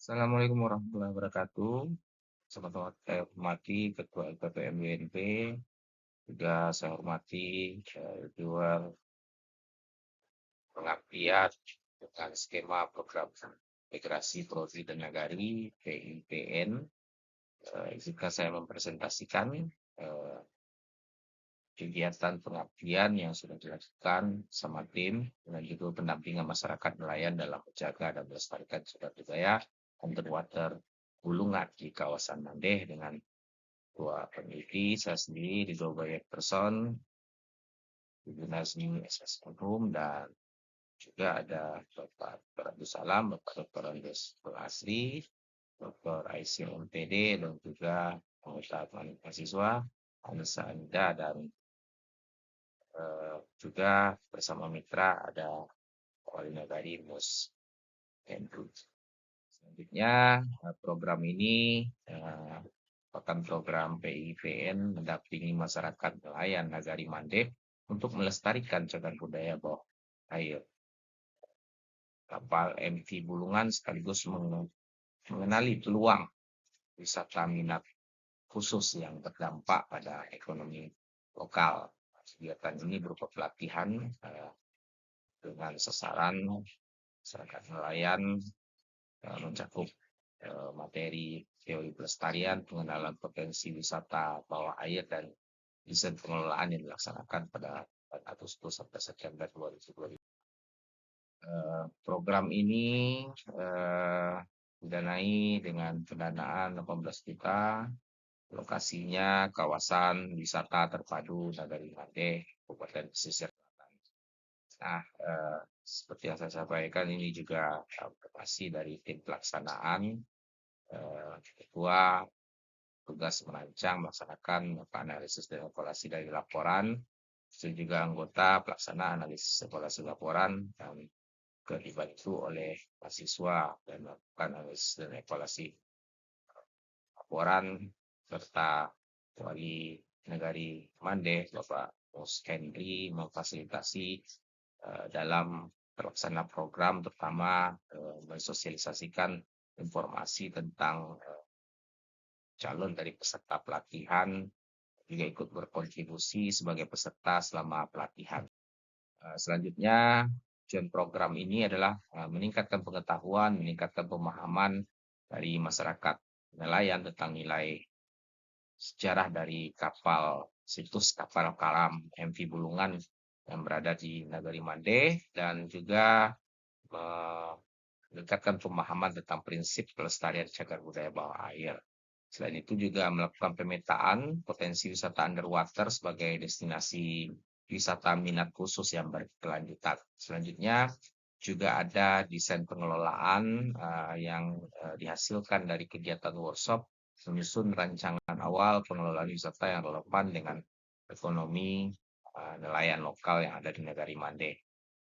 Assalamualaikum warahmatullahi wabarakatuh. Teman-teman saya hormati Ketua LPPM WNP, juga saya hormati dua pengabdian dengan skema program integrasi Prodi dan Nagari PIPN. Jika saya mempresentasikan eh, kegiatan pengabdian yang sudah dilakukan sama tim dengan judul pendampingan masyarakat nelayan dalam menjaga dan melestarikan sumber daya underwater gulungan di kawasan Mandeh dengan dua peneliti, saya sendiri di Banyak Person, Ibu Nazmi SS Anhum, dan juga ada Dr. Abdul Salam, Dr. Andes Asri, Dr. Aisyah MPD, dan juga anggota mahasiswa, Anissa Anida, dan juga bersama mitra ada Wali Nagari Mus Hendru. Selanjutnya, program ini merupakan program PIVN mendampingi masyarakat nelayan Nagari Mandeh untuk melestarikan cagar budaya bawah air. Kapal MV Bulungan sekaligus mengenali peluang wisata minat khusus yang berdampak pada ekonomi lokal. Kegiatan ini berupa pelatihan dengan sasaran masyarakat nelayan mencakup materi teori pelestarian, pengenalan potensi wisata bawah air, dan desain pengelolaan yang dilaksanakan pada Agustus sampai September 2025. Program ini didanai dengan pendanaan 18 juta. Lokasinya kawasan wisata terpadu Nagari Mandeh, Kabupaten Pesisir Selatan. Nah, seperti yang saya sampaikan, ini juga informasi dari tim pelaksanaan. Ketua tugas merancang, melaksanakan analisis dan evaluasi dari laporan. Itu juga anggota pelaksana analisis evaluasi laporan dan dibantu oleh mahasiswa dan melakukan analisis dan evaluasi laporan serta Wali Nagari Mandeh, Bapak Mus Henry, memfasilitasi dalam terlaksana program, terutama mensosialisasikan informasi tentang calon dari peserta pelatihan, juga ikut berkontribusi sebagai peserta selama pelatihan. Selanjutnya, tujuan program ini adalah meningkatkan pengetahuan, meningkatkan pemahaman dari masyarakat nelayan tentang nilai sejarah dari situs kapal karam MV Bulungan yang berada di Nagari Mandeh, dan juga meningkatkan pemahaman tentang prinsip pelestarian cagar budaya bawah air. Selain itu juga melakukan pemetaan potensi wisata underwater sebagai destinasi wisata minat khusus yang berkelanjutan. Selanjutnya juga ada desain pengelolaan yang dihasilkan dari kegiatan workshop menyusun rancangan awal pengelolaan wisata yang relevan dengan ekonomi nelayan lokal yang ada di Nagari Mandeh.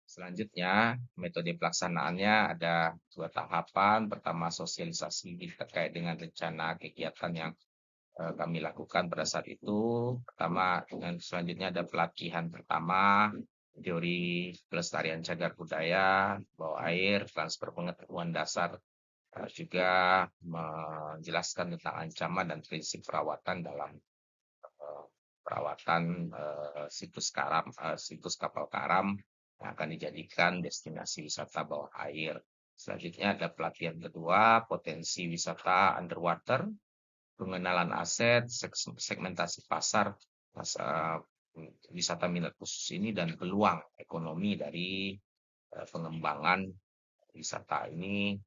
Selanjutnya, metode pelaksanaannya ada dua tahapan. Pertama, sosialisasi terkait dengan rencana kegiatan yang kami lakukan pada saat itu. Pertama, dan selanjutnya ada pelatihan pertama, teori pelestarian cagar budaya, bawah air, transfer pengetahuan dasar, juga menjelaskan tentang ancaman dan prinsip perawatan dalam perawatan situs kapal karam yang akan dijadikan destinasi wisata bawah air. Selanjutnya ada pelatihan kedua, potensi wisata underwater, pengenalan aset, segmentasi pasar, wisata minat khusus ini, dan peluang ekonomi dari pengembangan wisata ini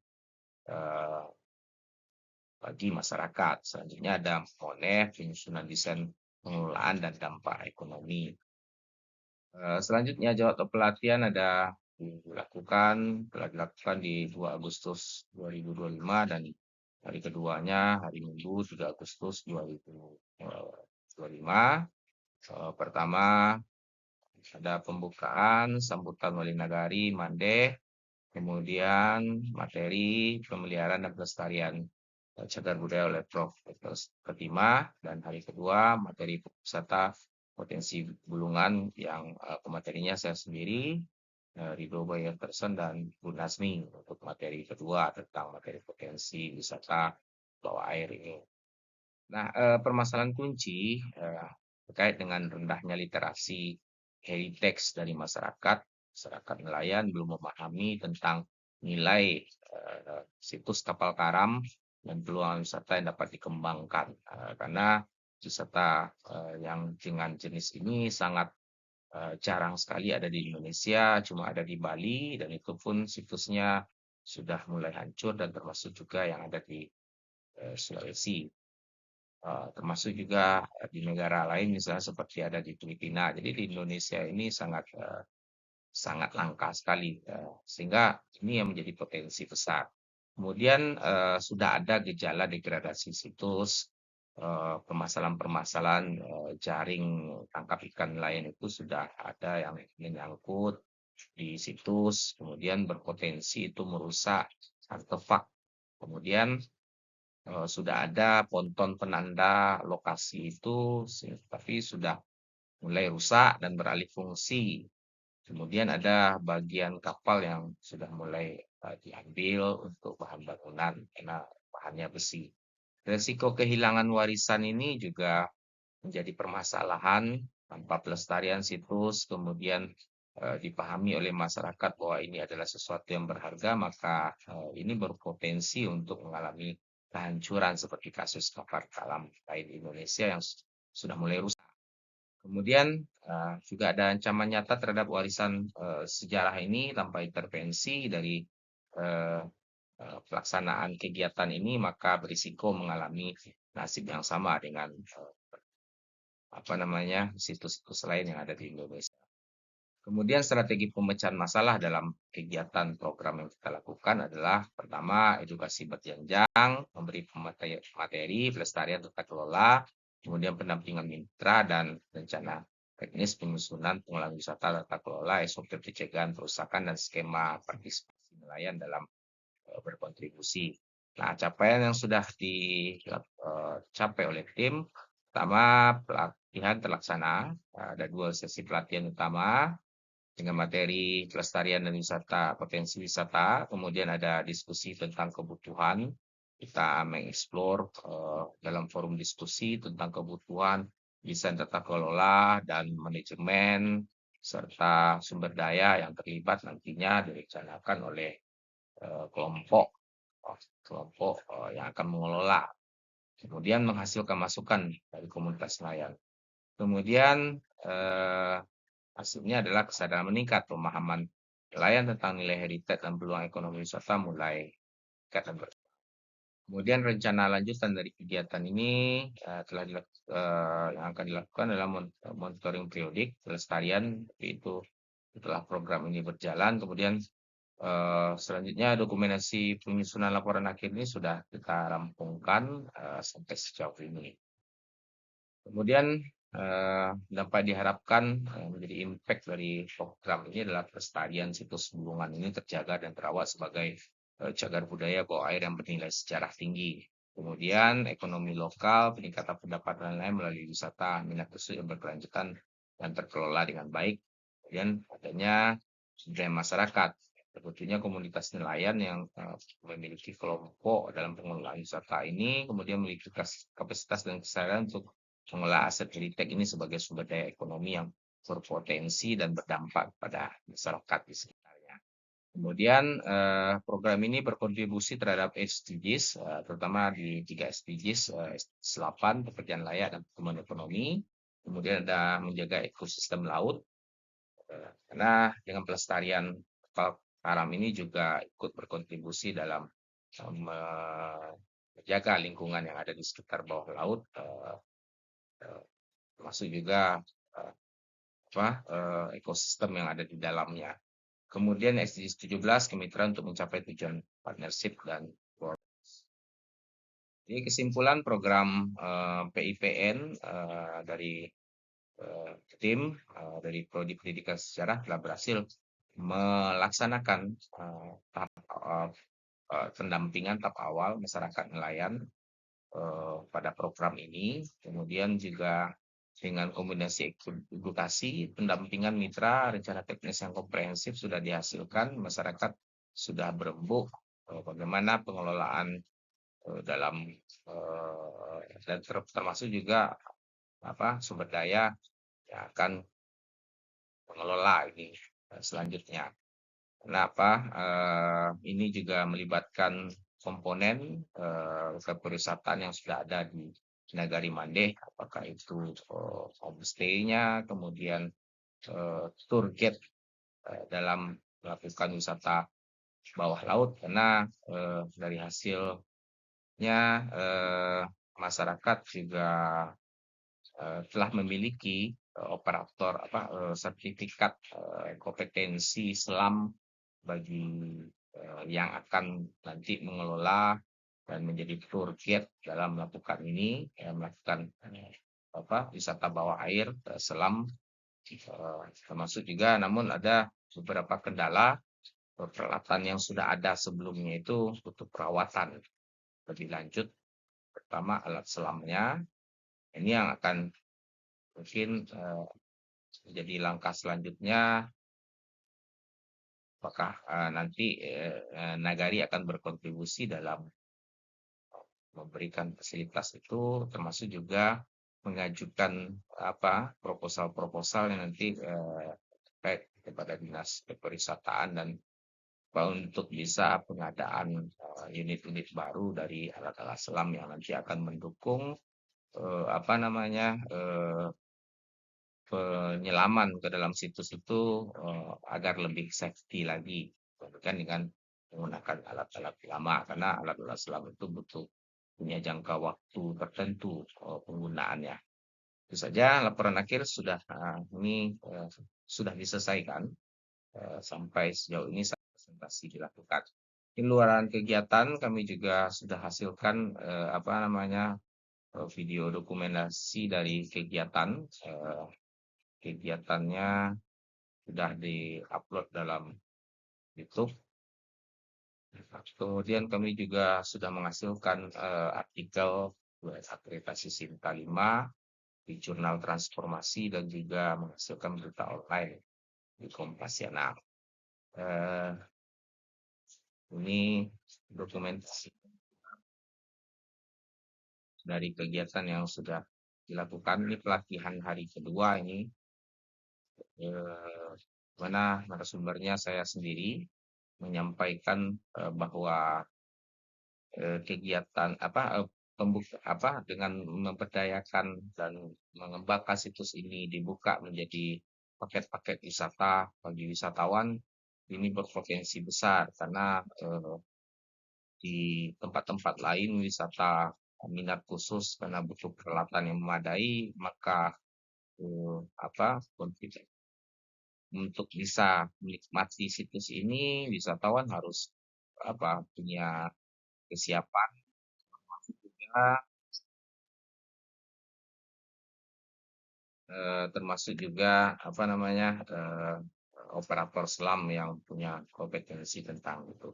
bagi masyarakat. Selanjutnya ada MONEF, penyusunan desain pengelolaan dan dampak ekonomi. Selanjutnya jadwal pelatihan telah dilakukan di 2 Agustus 2025, dan hari keduanya hari Minggu 3 Agustus 2025. Pertama ada pembukaan sambutan Wali Nagari Mandeh, kemudian materi pemeliharaan dan pelestarian cagar budaya oleh Prof. Ketima, dan hari kedua materi wisata potensi Bulungan yang pematerinya saya sendiri. Ridho Bayanterson dan Bu Nasmi untuk materi kedua tentang materi potensi wisata bawah air ini. Nah, permasalahan kunci terkait dengan rendahnya literasi heritage dari masyarakat, masyarakat nelayan belum memahami tentang nilai situs kapal karam dan peluang wisata yang dapat dikembangkan. Karena wisata yang dengan jenis ini sangat jarang sekali ada di Indonesia, cuma ada di Bali dan itu pun situsnya sudah mulai hancur dan termasuk juga yang ada di Sulawesi. Termasuk juga di negara lain misalnya seperti ada di Filipina. Jadi di Indonesia ini sangat sangat langka sekali, sehingga ini yang menjadi potensi besar. Kemudian sudah ada gejala degradasi situs, permasalahan-permasalahan jaring tangkap ikan nelayan itu sudah ada yang menyangkut di situs, kemudian berpotensi itu merusak artefak. Kemudian sudah ada ponton penanda lokasi itu, tapi sudah mulai rusak dan beralih fungsi. Kemudian ada bagian kapal yang sudah mulai diambil untuk bahan bangunan karena bahannya besi. Resiko kehilangan warisan ini juga menjadi permasalahan tanpa pelestarian situs, kemudian dipahami oleh masyarakat bahwa ini adalah sesuatu yang berharga, maka ini berpotensi untuk mengalami kehancuran seperti kasus kapal karam lain di Indonesia yang sudah mulai rusak. Kemudian juga ada ancaman nyata terhadap warisan sejarah ini tanpa intervensi dari pelaksanaan kegiatan ini, maka berisiko mengalami nasib yang sama dengan situs-situs lain yang ada di Indonesia. Kemudian strategi pemecahan masalah dalam kegiatan program yang kita lakukan adalah pertama edukasi berjenjang, memberi materi, pelestarian tata kelola, kemudian pendampingan mitra dan rencana teknis penyusunan pengelolaan wisata tata kelola, SOP pencegahan perusakan dan skema partisipasi nelayan dalam berkontribusi. Nah, capaian yang sudah dicapai oleh tim, pertama pelatihan terlaksana, ada 2 sesi pelatihan utama dengan materi pelestarian dan wisata, potensi wisata, kemudian ada diskusi tentang kebutuhan, kita mengeksplor dalam forum diskusi tentang kebutuhan desain tata kelola dan manajemen serta sumber daya yang terlibat nantinya direncanakan oleh kelompok yang akan mengelola. Kemudian menghasilkan masukan dari komunitas nelayan. Kemudian hasilnya adalah kesadaran meningkat, pemahaman nelayan tentang nilai heritage dan peluang ekonomi wisata mulai meningkat dan berkembang. Kemudian rencana lanjutan dari kegiatan ini yang akan dilakukan adalah monitoring periodik pelestarian, itu setelah program ini berjalan. Kemudian selanjutnya dokumentasi penyusunan laporan akhir ini sudah kita rampungkan sampai sejauh ini. Kemudian dapat diharapkan menjadi impact dari program ini adalah pelestarian situs Bulungan ini terjaga dan terawat sebagai cagar budaya bawah air yang bernilai sejarah tinggi. Kemudian ekonomi lokal, peningkatan pendapatan lain melalui wisata minat khusus yang berkelanjutan dan terkelola dengan baik. Kemudian adanya budaya masyarakat, sebetulnya komunitas nelayan yang memiliki kelompok dalam pengelolaan wisata ini, kemudian memiliki kapasitas dan kesadaran untuk mengolah aset heritage ini sebagai sumber daya ekonomi yang berpotensi dan berdampak pada masyarakat di sekitarnya. Kemudian program ini berkontribusi terhadap SDGs, terutama di 3 SDGs, SDGs 8, pekerjaan layak dan pertumbuhan ekonomi. Kemudian ada menjaga ekosistem laut, karena dengan pelestarian kapal karam ini juga ikut berkontribusi dalam menjaga lingkungan yang ada di sekitar bawah laut, termasuk juga ekosistem yang ada di dalamnya. Kemudian SDGs 17 kemitraan untuk mencapai tujuan partnership dan jadi kesimpulan program PIPN dari tim dari Prodi Pendidikan Sejarah telah berhasil melaksanakan pendampingan tahap awal masyarakat nelayan pada program ini. Kemudian juga dengan kombinasi edukasi, pendampingan mitra, rencana teknis yang komprehensif sudah dihasilkan, masyarakat sudah berembuk bagaimana pengelolaan dalam dan termasuk juga sumber daya yang akan mengelola ini selanjutnya. Kenapa? Ini juga melibatkan komponen kepariwisataan yang sudah ada di Nagari Mandeh, apakah itu homestay-nya, kemudian tour guide dalam melakukan wisata bawah laut, karena dari hasilnya masyarakat juga telah memiliki operator sertifikat kompetensi selam bagi yang akan nanti mengelola dan menjadi tour guide dalam melakukan ini, melakukan wisata bawah air selam, termasuk juga namun ada beberapa kendala peralatan yang sudah ada sebelumnya itu butuh perawatan lebih lanjut. Pertama alat selamnya, ini yang akan mungkin menjadi langkah selanjutnya, apakah nanti Nagari akan berkontribusi dalam memberikan fasilitas itu, termasuk juga mengajukan proposal-proposal yang nanti terkait kepada dinas pariwisataan dan untuk bisa pengadaan unit-unit baru dari alat-alat selam yang nanti akan mendukung penyelaman ke dalam situs itu agar lebih safety lagi, bukan dengan menggunakan alat-alat lama, karena alat-alat selam itu butuh punya jangka waktu tertentu penggunaannya. Itu saja laporan akhir sudah sudah diselesaikan sampai sejauh ini saat presentasi dilakukan. Di luaran kegiatan kami juga sudah hasilkan video dokumentasi dari kegiatan. Kegiatannya sudah di-upload dalam YouTube. Kemudian kami juga sudah menghasilkan artikel akreditasi Sinta 5 di Jurnal Transformasi dan juga menghasilkan berita online di Kompasiana. Ini dokumentasi dari kegiatan yang sudah dilakukan. Ini pelatihan hari kedua ini, mana narasumbernya saya sendiri menyampaikan bahwa kegiatan dengan memberdayakan dan mengembangkan situs ini dibuka menjadi paket-paket wisata bagi wisatawan, ini berpotensi besar karena di tempat-tempat lain wisata minat khusus karena butuh peralatan yang memadai, maka untuk bisa menikmati situs ini wisatawan harus punya kesiapan juga, termasuk juga operator selam yang punya kompetensi tentang itu.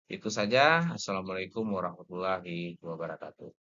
Itu saja. Assalamualaikum warahmatullahi wabarakatuh.